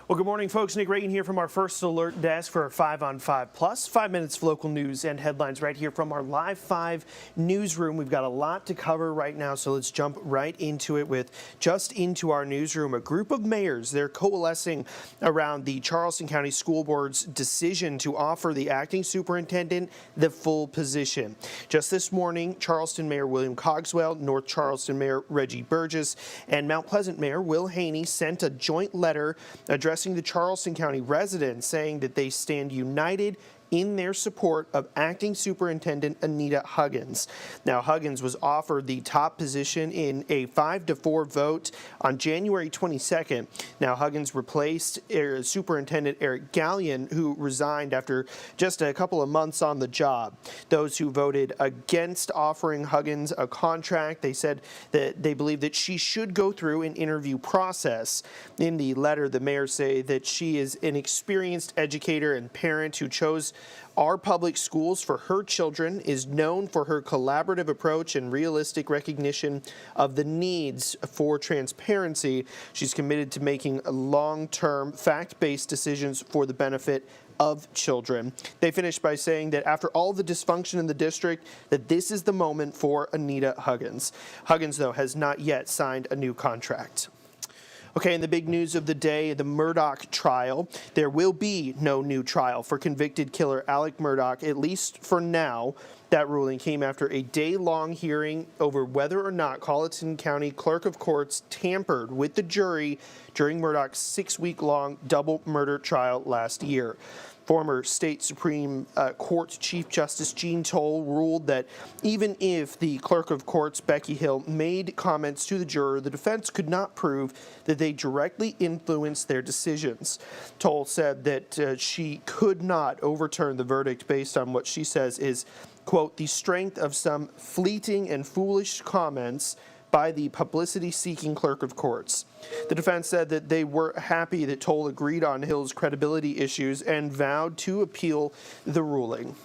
Well, good morning, folks. Nick Reagan here from our First Alert desk for 5 on 5 Plus. 5 minutes of local news and headlines right here from our Live 5 newsroom. We've got a lot to cover right now, so let's jump right into it with just into our newsroom. A group of mayors, they're coalescing around the Charleston County School Board's decision to offer the acting superintendent the full position. Just this morning, Charleston Mayor William Cogswell, North Charleston Mayor Reggie Burgess, and Mount Pleasant Mayor Will Haney sent a joint letter addressing the Charleston County residents, saying that they stand united in their support of acting superintendent Anita Huggins. Now, Huggins was offered the top position in a 5-4 vote on January 22nd. Now, Huggins replaced Superintendent Eric Gallion, who resigned after just a couple of months on the job. Those who voted against offering Huggins a contract, they said that they believe that she should go through an interview process. In the letter, the mayors say that she is an experienced educator and parent who chose our public schools for her children, is known for her collaborative approach and realistic recognition of the needs for transparency. She's committed to making long-term, fact-based decisions for the benefit of children. They finished by saying that after all the dysfunction in the district, that this is the moment for Anita Huggins. Huggins, though, has not yet signed a new contract. Okay, and the big news of the day, the Murdaugh trial. There will be no new trial for convicted killer Alec Murdaugh, at least for now. That ruling came after a day-long hearing over whether or not Colleton County Clerk of Courts tampered with the jury during Murdaugh's 6-week-long double murder trial last year. Former State Supreme Court Chief Justice Jean Toll ruled that even if the Clerk of Courts, Becky Hill, made comments to the juror, the defense could not prove that they directly influenced their decisions. Toll said that she could not overturn the verdict based on what she says is, quote, the strength of some fleeting and foolish comments by the publicity-seeking Clerk of Courts. The defense said that they were happy that Toll agreed on Hill's credibility issues and vowed to appeal the ruling.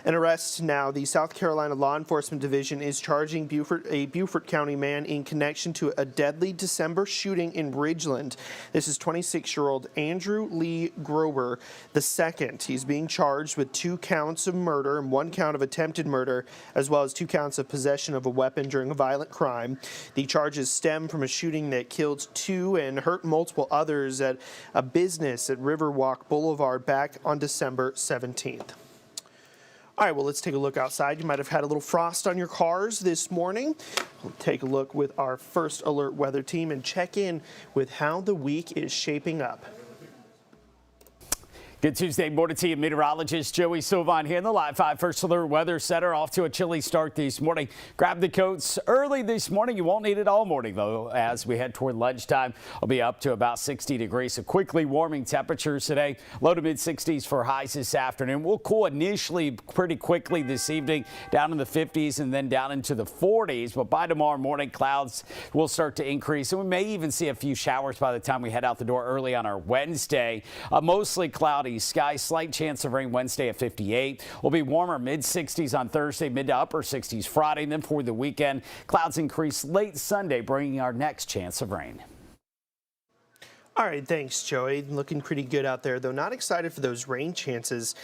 An arrest now. The South Carolina Law Enforcement Division is charging a Beaufort County man in connection to a deadly December shooting in Ridgeland. This is 26-year-old Andrew Lee Grober II. He's being charged with 2 counts of murder and 1 count of attempted murder, as well as 2 counts of possession of a weapon during a violent crime. The charges stem from a shooting that killed 2 and hurt multiple others at a business at Riverwalk Boulevard back on December 17th. All right, well, let's take a look outside. You might have had a little frost on your cars this morning. We'll take a look with our First Alert weather team and check in with how the week is shaping up. Good Tuesday morning to you, meteorologist Joey Sylvan here in the Live 5 First Alert Weather Center. Off to a chilly start this morning. Grab the coats early this morning. You won't need it all morning, though, as we head toward lunchtime. It'll be up to about 60 degrees. So quickly warming temperatures today. Low to mid-60s for highs this afternoon. We'll cool initially pretty quickly this evening, down in the 50s and then down into the 40s. But by tomorrow morning, clouds will start to increase. And we may even see a few showers by the time we head out the door early on our Wednesday. Mostly cloudy skies, slight chance of rain Wednesday at 58. Will be warmer mid-60s on Thursday, mid to upper 60s Friday. And then for the weekend, clouds increase late Sunday, bringing our next chance of rain. All right, thanks, Joey. Looking pretty good out there, though not excited for those rain chances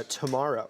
tomorrow.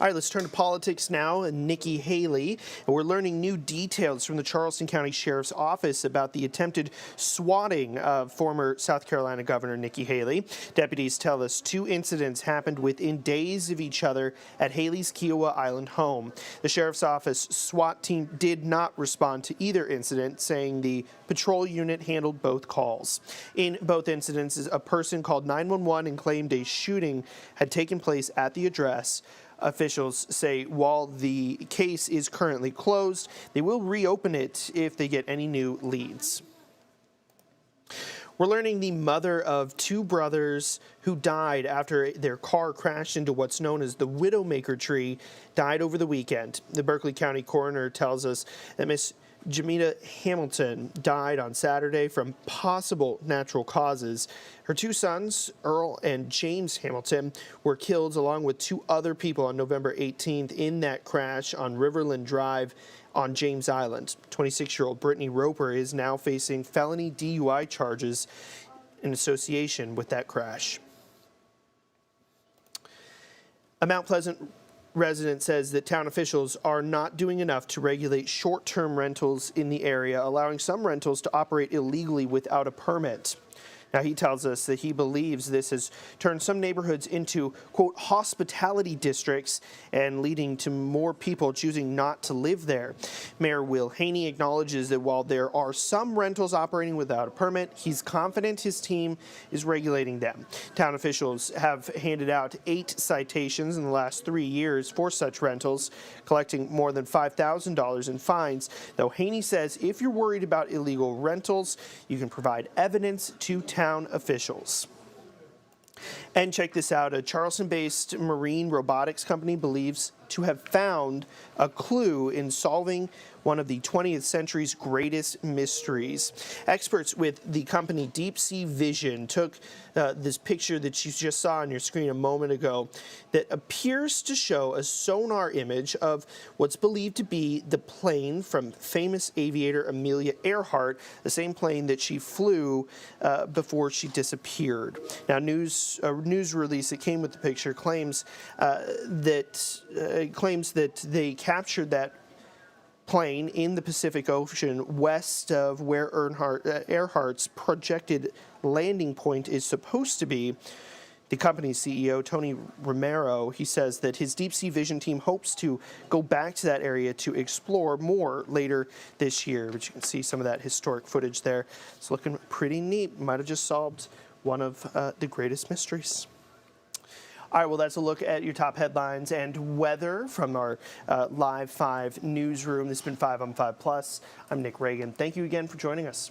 All right, let's turn to politics now. Nikki Haley, and we're learning new details from the Charleston County Sheriff's Office about the attempted swatting of former South Carolina Governor Nikki Haley. Deputies tell us 2 incidents happened within days of each other at Haley's Kiowa Island home. The Sheriff's Office SWAT team did not respond to either incident, saying the patrol unit handled both calls. In both incidences, a person called 911 and claimed a shooting had taken place at the address. Officials say while the case is currently closed, they will reopen it if they get any new leads. We're learning the mother of 2 brothers who died after their car crashed into what's known as the Widowmaker tree died over the weekend. The Berkeley County coroner tells us that Miss Jamita Hamilton died on Saturday from possible natural causes. Her 2 sons, Earl and James Hamilton, were killed along with 2 other people on November 18th in that crash on Riverland Drive on James Island. 26-year-old Brittany Roper is now facing felony DUI charges in association with that crash. A Mount Pleasant resident says that town officials are not doing enough to regulate short-term rentals in the area, allowing some rentals to operate illegally without a permit. Now, he tells us that he believes this has turned some neighborhoods into, quote, hospitality districts and leading to more people choosing not to live there. Mayor Will Haney acknowledges that while there are some rentals operating without a permit, he's confident his team is regulating them. Town officials have handed out 8 citations in the last 3 years for such rentals, collecting more than $5,000 in fines, though Haney says if you're worried about illegal rentals, you can provide evidence to town officials. And check this out, a Charleston-based marine robotics company believes to have found a clue in solving one of the 20th century's greatest mysteries. Experts with the company Deep Sea Vision took this picture that you just saw on your screen a moment ago that appears to show a sonar image of what's believed to be the plane from famous aviator Amelia Earhart, the same plane that she flew before she disappeared. Now, a news release that came with the picture claims that they captured that plane in the Pacific Ocean west of where Earhart's projected landing point is supposed to be. The company's CEO, Tony Romero, he says that his Deep Sea Vision team hopes to go back to that area to explore more later this year. But you can see some of that historic footage there. It's looking pretty neat. Might have just solved one of the greatest mysteries. All right, well, that's a look at your top headlines and weather from our Live 5 newsroom. This has been 5 on 5 Plus. I'm Nick Reagan. Thank you again for joining us.